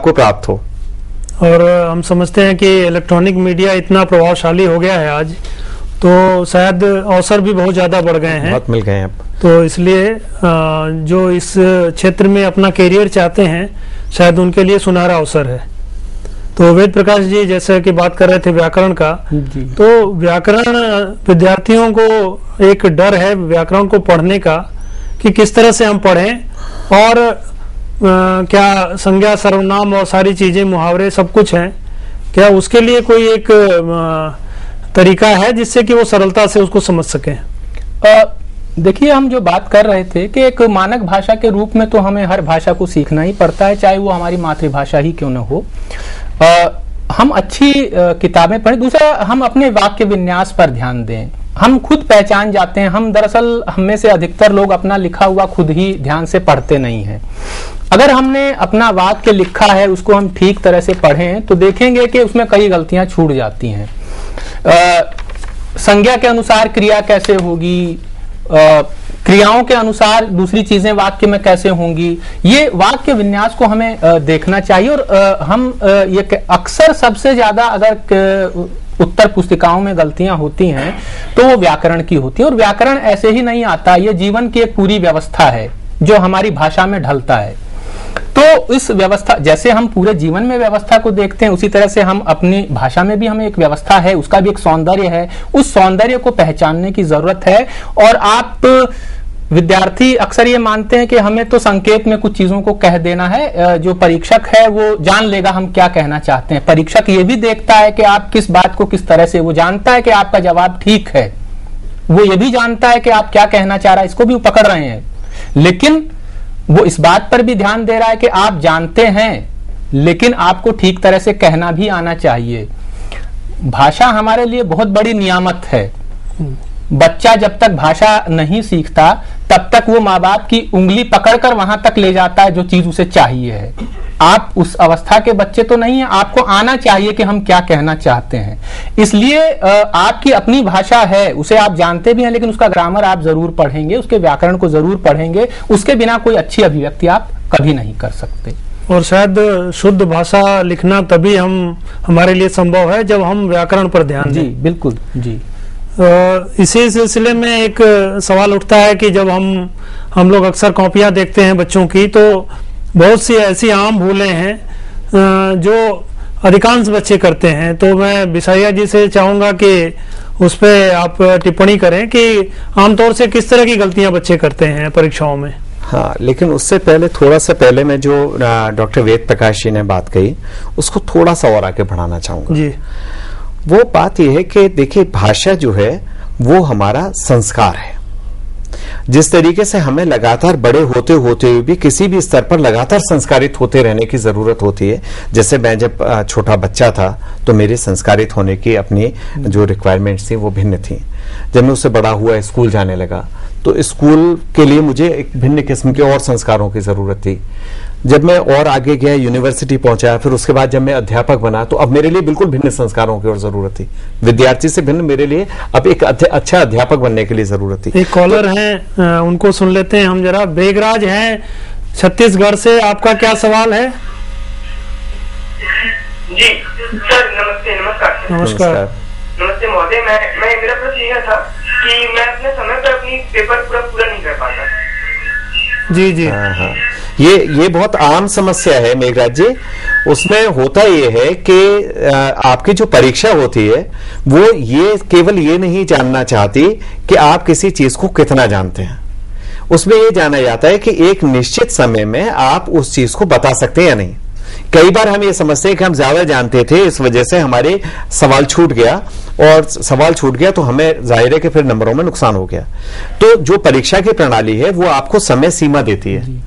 आपको प्राप्त हो। और हम समझते हैं कि इलेक्ट्रॉनिक मीडिया इतना प्रभावशाली हो गया है आज, तो शायद अवसर भी बहुत ज़्यादा बढ़ गए हैं, बहुत मिल गए हैं अब। तो इसलिए जो इस क्षेत्र में अपना करियर चाहते हैं शायद उनके लिए सुनहरा अवसर है। तो वेद प्रकाश जी जैसे कि बात कर रहे थे व्याकरण का, तो व्याकरण विद्यार्थियों को एक डर है व्याकरण को पढ़ने का कि किस तरह से हम पढ़ें, और क्या संज्ञा सर्वनाम और सारी चीजें मुहावरे सब कुछ हैं, क्या उसके लिए कोई एक तरीका है जिससे कि वो सरलता से उसको समझ सकें? देखिए, हम जो बात कर रहे थे कि एक मानक भाषा के रूप में तो हमें हर भाषा को सीखना ही पड़ता है, चाहे वो हमारी मातृभाषा ही क्यों न हो। हम अच्छी किताबें पढ़ें। दूसरा, हम अपने वाक्य विन्यास पर ध्यान दें। हम खुद पहचान जाते हैं, हम दरअसल हम में से अधिकतर लोग अपना लिखा हुआ खुद ही ध्यान से पढ़ते नहीं हैं। अगर हमने अपना वाक्य लिखा है उसको हम ठीक तरह से पढ़ें तो देखेंगे कि उसमें कई गलतियां छूट जाती हैं। संज्ञा के अनुसार क्रिया कैसे होगी, क्रियाओं के अनुसार दूसरी चीजें वाक्य में कैसे होंगी, ये वाक्य विन्यास को हमें देखना चाहिए। और हम ये अक्सर सबसे ज्यादा अगर उत्तर पुस्तिकाओं में गलतियां होती हैं तो वो व्याकरण की होती है। और व्याकरण ऐसे ही नहीं आता, ये जीवन की एक पूरी व्यवस्था है जो हमारी भाषा में ढलता है। तो इस व्यवस्था, जैसे हम पूरे जीवन में व्यवस्था को देखते हैं उसी तरह से हम अपनी भाषा में भी हमें एक व्यवस्था है, उसका भी एक सौंदर्य है, उस सौंदर्य को पहचानने की जरूरत है। और आप विद्यार्थी अक्सर ये मानते हैं कि हमें तो संकेत में कुछ चीजों को कह देना है, जो परीक्षक है वो जान लेगा हम क्या कहना चाहते हैं। परीक्षक ये भी देखता है कि आप किस बात को किस तरह से, वो जानता है कि आपका जवाब ठीक है, वो ये भी जानता है कि आप क्या कहना चाह रहा है, इसको भी वो पकड़ रहे हैं। लेकिन वो इस बात पर भी ध्यान दे रहा है कि आप जानते हैं लेकिन आपको ठीक तरह से कहना भी आना चाहिए। भाषा हमारे लिए बहुत बड़ी नियामत है। बच्चा जब तक भाषा नहीं सीखता तब तक वो माँ बाप की उंगली पकड़कर वहां तक ले जाता है जो चीज उसे चाहिए है। आप उस अवस्था के बच्चे तो नहीं है, आपको आना चाहिए कि हम क्या कहना चाहते हैं। इसलिए आपकी अपनी भाषा है, उसे आप जानते भी हैं, लेकिन उसका ग्रामर आप जरूर पढ़ेंगे, उसके व्याकरण को जरूर पढ़ेंगे। उसके बिना कोई अच्छी अभिव्यक्ति आप कभी नहीं कर सकते। और शायद शुद्ध भाषा लिखना तभी हमारे लिए संभव है जब हम व्याकरण पर ध्यान दें। जी बिल्कुल जी। इसी सिलसिले में एक सवाल उठता है कि जब हम लोग अक्सर कॉपियां देखते हैं बच्चों की, तो बहुत सी ऐसी आम भूलें हैं जो अधिकांश बच्चे करते हैं। तो मैं बिसाइया जी से चाहूंगा कि उस पर आप टिप्पणी करें कि आमतौर से किस तरह की गलतियां बच्चे करते हैं परीक्षाओं में। हाँ, लेकिन उससे पहले थोड़ा सा पहले मैं जो डॉक्टर वेद प्रकाश जी ने बात कही उसको थोड़ा सा और आगे बढ़ाना चाहूंगा जी। वो बात यह है कि देखिए, भाषा जो है वो हमारा संस्कार है। जिस तरीके से हमें लगातार बड़े होते होते हुए भी किसी भी स्तर पर लगातार संस्कारित होते रहने की जरूरत होती है। जैसे मैं जब छोटा बच्चा था तो मेरे संस्कारित होने की अपनी जो रिक्वायरमेंट्स थी वो भिन्न थी। जब मैं उससे बड़ा हुआ, स्कूल जाने लगा, तो स्कूल के लिए मुझे एक भिन्न किस्म के और संस्कारों की जरूरत थी। जब मैं और आगे गया, यूनिवर्सिटी पहुंचा, फिर उसके बाद जब मैं अध्यापक बना तो अब मेरे लिए बिल्कुल भिन्न संस्कारों की और जरूरत थी। विद्यार्थी से भिन्न मेरे लिए अब एक अच्छा अध्यापक बनने के लिए जरूरत थी। एक कॉलर हैं, उनको सुन लेते हैं हम जरा। बेगराज हैं छत्तीसगढ़ से, आपका क्या सवाल है? जी सर, नमस्ते। नमस्कार। नमस्ते महोदय, मैं मेरा प्रश्न यह था कि मैं अपने समय पर अपनी पेपर पूरा नहीं कर पाता। जी जी। हाँ, ये बहुत आम समस्या है मेघराज जी। उसमें होता ये है कि आपकी जो परीक्षा होती है वो ये केवल ये नहीं जानना चाहती कि आप किसी चीज को कितना जानते हैं। उसमें ये जाना जाता है कि एक निश्चित समय में आप उस चीज को बता सकते हैं या नहीं। कई बार हम ये समझते हैं कि हम ज्यादा जानते थे, इस वजह से हमारे सवाल छूट गया, और सवाल छूट गया तो हमें जाहिर है कि फिर नंबरों में नुकसान हो गया। तो जो परीक्षा की प्रणाली है वो आपको समय सीमा देती है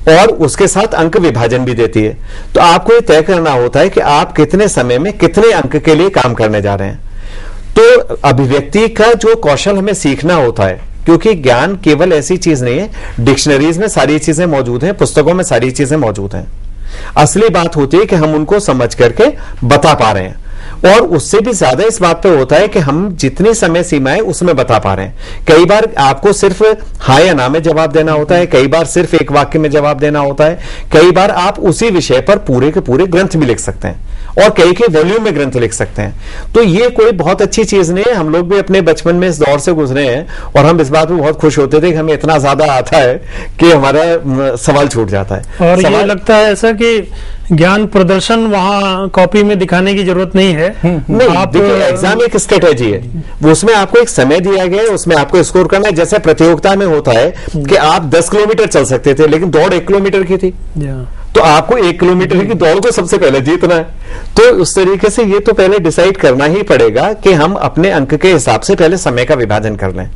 और उसके साथ अंक विभाजन भी देती है। तो आपको ये तय करना होता है कि आप कितने समय में कितने अंक के लिए काम करने जा रहे हैं। तो अभिव्यक्ति का जो कौशल हमें सीखना होता है, क्योंकि ज्ञान केवल ऐसी चीज नहीं है, डिक्शनरीज में सारी चीजें मौजूद हैं, पुस्तकों में सारी चीजें मौजूद हैं। असली बात होती है कि हम उनको समझ करके बता पा रहे हैं। और उससे भी ज्यादा इस बात पे होता है कि हम जितनी समय सीमा है उसमें बता पा रहे हैं। कई बार आपको सिर्फ हाँ या ना में जवाब देना होता है, कई बार सिर्फ एक वाक्य में जवाब देना होता है, कई बार आप उसी विषय पर पूरे के पूरे ग्रंथ भी लिख सकते हैं और कई के वॉल्यूम में ग्रंथ लिख सकते हैं। तो ये कोई बहुत अच्छी चीज नहीं है। हम लोग भी अपने बचपन में इस दौर से गुजरे हैं और हम इस बात में बहुत खुश होते थे कि हमें इतना ज्यादा आता है कि हमारा सवाल छूट जाता है। और ये लगता है ऐसा कि ज्ञान प्रदर्शन वहाँ कॉपी में दिखाने की जरूरत नहीं है। नहीं, आप एग्जाम एक स्ट्रेटेजी है, वो उसमें आपको एक समय दिया गया है, उसमें आपको स्कोर करना है। जैसे प्रतियोगिता में होता है कि आप 10 किलोमीटर चल सकते थे लेकिन दौड़ 1 किलोमीटर की थी, तो आपको 1 किलोमीटर की दौड़ को सबसे पहले जीतना है। तो उस तरीके से ये तो पहले डिसाइड करना ही पड़ेगा कि हम अपने अंक के हिसाब से पहले समय का विभाजन कर लें।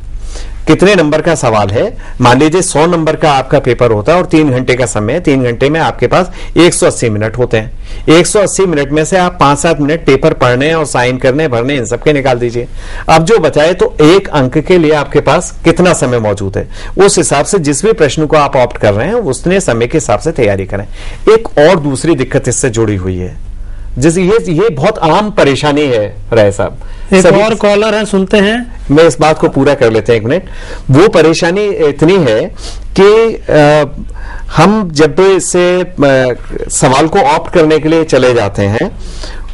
कितने नंबर का सवाल है, मान लीजिए 100 नंबर का आपका पेपर होता है और 3 घंटे का समय है, 3 घंटे में आपके पास 180 मिनट होते हैं। 180 मिनट में से आप 5-7 मिनट पेपर पढ़ने और साइन करने भरने इन सबके निकाल दीजिए। अब जो बचाए तो एक अंक के लिए आपके पास कितना समय मौजूद है, उस हिसाब से जिस भी प्रश्न को आप ऑप्ट कर रहे हैं उसने समय के हिसाब से तैयारी करें। एक और दूसरी दिक्कत इससे जुड़ी हुई है, जैसे ये बहुत आम परेशानी है राय साहब। एक और कॉलर है, सुनते हैं। मैं इस बात को पूरा कर लेते हैं 1 मिनट। वो परेशानी इतनी है कि हम जब इससे सवाल को ऑप्ट करने के लिए चले जाते हैं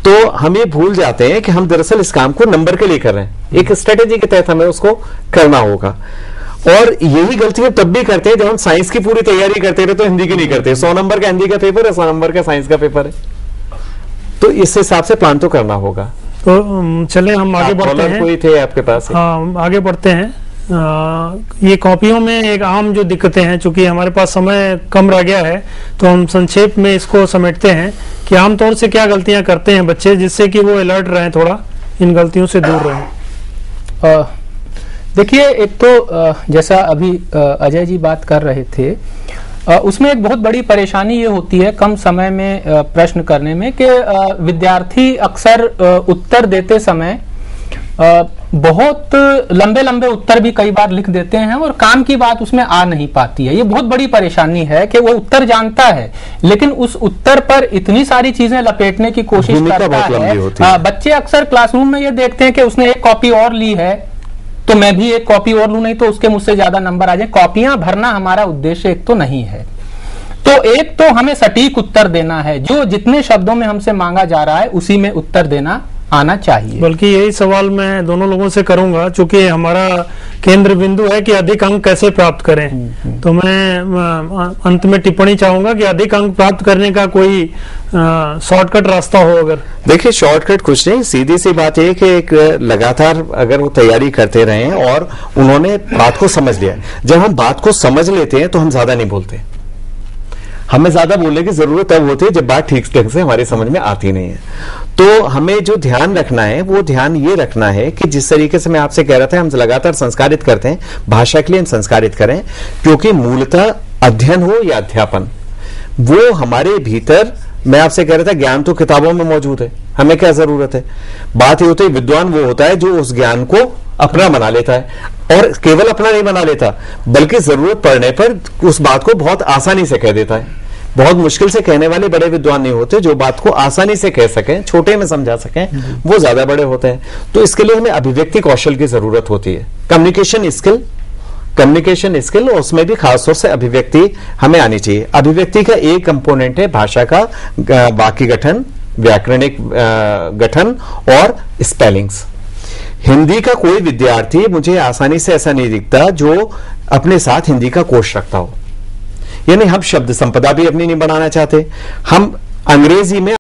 तो हम ये भूल जाते हैं कि हम दरअसल इस काम को नंबर के लिए कर रहे हैं। एक स्ट्रेटेजी के तहत हमें उसको करना होगा और यही गलती हम तब भी करते हैं जब हम साइंस की पूरी तैयारी करते रहे तो हिंदी की नहीं करते। 100 नंबर का हिंदी का पेपर है, 100 नंबर का साइंस का पेपर है, तो इस हिसाब से प्लान तो करना होगा। तो चले हम आगे बढ़ते हैं। कोई थे आपके पास? हाँ, आगे बढ़ते हैं। ये कॉपियों में एक आम जो दिक्कतें हैं, चूंकि हमारे पास समय कम रह गया है तो हम संक्षेप में इसको समेटते हैं कि आमतौर से क्या गलतियां करते हैं बच्चे जिससे कि वो अलर्ट रहें, थोड़ा इन गलतियों से दूर रहें। देखिए, एक तो जैसा अभी अजय जी बात कर रहे थे, उसमें एक बहुत बड़ी परेशानी ये होती है कम समय में प्रश्न करने में कि विद्यार्थी अक्सर उत्तर देते समय बहुत लंबे लंबे उत्तर भी कई बार लिख देते हैं और काम की बात उसमें आ नहीं पाती है। ये बहुत बड़ी परेशानी है कि वो उत्तर जानता है लेकिन उस उत्तर पर इतनी सारी चीजें लपेटने की कोशिश करता है। बच्चे अक्सर क्लासरूम में ये देखते हैं कि उसने एक कॉपी और ली है तो मैं भी एक कॉपी और लूं, नहीं तो उसके मुझसे ज्यादा नंबर आ जाए। कॉपियां भरना हमारा उद्देश्य एक तो नहीं है। तो एक तो हमें सटीक उत्तर देना है, जो जितने शब्दों में हमसे मांगा जा रहा है उसी में उत्तर देना आना चाहिए। बल्कि यही सवाल मैं दोनों लोगों से करूंगा, चूंकि हमारा केंद्र बिंदु है कि अधिक अंक कैसे प्राप्त करें। तो मैं अंत में टिप्पणी चाहूंगा कि अधिक अंक प्राप्त करने का कोई शॉर्टकट रास्ता हो। अगर देखिए, शॉर्टकट कुछ नहीं, सीधी सी बात है कि एक लगातार अगर वो तैयारी करते रहे और उन्होंने बात को समझ लिया। जब हम बात को समझ लेते हैं तो हम ज्यादा नहीं बोलते। हमें ज्यादा बोलने की जरूरत तब होती है जब बात ठीक ढंग से हमारी समझ में आती नहीं है। तो हमें जो ध्यान रखना है वो ध्यान ये रखना है कि जिस तरीके से मैं आपसे कह रहा था हम लगातार संस्कारित करते हैं, भाषा के लिए हम संस्कारित करें, क्योंकि मूलतः अध्ययन हो या अध्यापन वो हमारे भीतर, मैं आपसे कह रहा था ज्ञान तो किताबों में मौजूद है, हमें क्या जरूरत है। बात ये होती है विद्वान वो होता है जो उस ज्ञान को अपना बना लेता है और केवल अपना नहीं बना लेता बल्कि जरूरत पड़ने पर उस बात को बहुत आसानी से कह देता है। बहुत मुश्किल से कहने वाले बड़े विद्वान नहीं होते, जो बात को आसानी से कह सकें, छोटे में समझा सकें, वो ज्यादा बड़े होते हैं। तो इसके लिए हमें अभिव्यक्ति कौशल की जरूरत होती है, कम्युनिकेशन स्किल, और उसमें भी खासतौर से अभिव्यक्ति हमें आनी चाहिए। अभिव्यक्ति का एक कंपोनेंट है भाषा का वाक्य गठन, व्याकरणिक गठन और स्पेलिंग्स। हिंदी का कोई विद्यार्थी मुझे आसानी से ऐसा नहीं दिखता जो अपने साथ हिंदी का कोश रखता हो। यानी हम शब्द संपदा भी अपनी नहीं बनाना चाहते, हम अंग्रेजी में